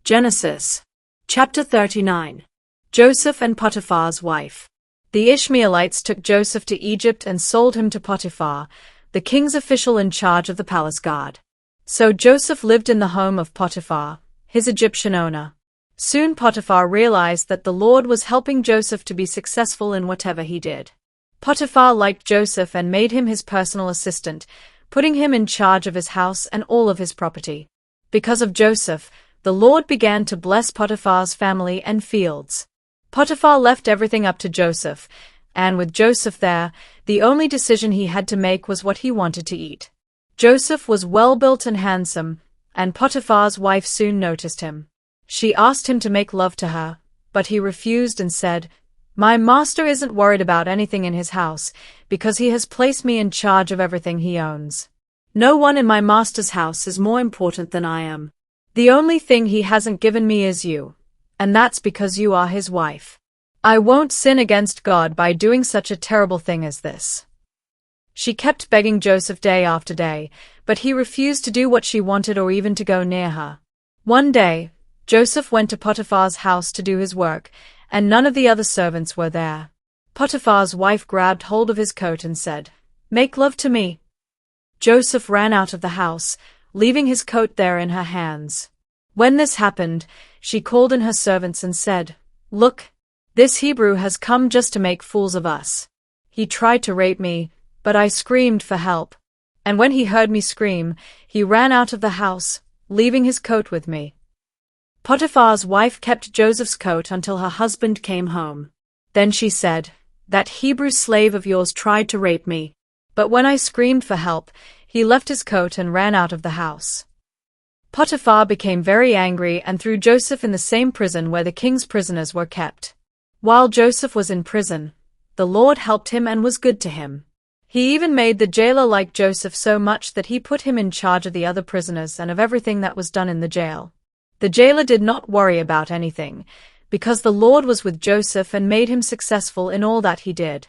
Genesis. Chapter 39. Joseph and Potiphar's wife. The Ishmaelites took Joseph to Egypt and sold him to Potiphar, the king's official in charge of the palace guard. So Joseph lived in the home of Potiphar, his Egyptian owner. Soon Potiphar realized that the Lord was helping Joseph to be successful in whatever he did. Potiphar liked Joseph and made him his personal assistant, putting him in charge of his house and all of his property. Because of Joseph, the Lord began to bless Potiphar's family and fields. Potiphar left everything up to Joseph, and with Joseph there, the only decision he had to make was what he wanted to eat. Joseph was well-built and handsome, and Potiphar's wife soon noticed him. She asked him to make love to her, but he refused and said, "My master isn't worried about anything in his house, because he has placed me in charge of everything he owns. No one in my master's house is more important than I am. The only thing he hasn't given me is you, and that's because you are his wife. I won't sin against God by doing such a terrible thing as this." She kept begging Joseph day after day, but he refused to do what she wanted or even to go near her. One day, Joseph went to Potiphar's house to do his work, and none of the other servants were there. Potiphar's wife grabbed hold of his coat and said, "Make love to me." Joseph ran out of the house, leaving his coat there in her hands. When this happened, she called in her servants and said, "Look, this Hebrew has come just to make fools of us. He tried to rape me, but I screamed for help. And when he heard me scream, he ran out of the house, leaving his coat with me." Potiphar's wife kept Joseph's coat until her husband came home. Then she said, "That Hebrew slave of yours tried to rape me, but when I screamed for help, he left his coat and ran out of the house." Potiphar became very angry and threw Joseph in the same prison where the king's prisoners were kept. While Joseph was in prison, the Lord helped him and was good to him. He even made the jailer like Joseph so much that he put him in charge of the other prisoners and of everything that was done in the jail. The jailer did not worry about anything, because the Lord was with Joseph and made him successful in all that he did.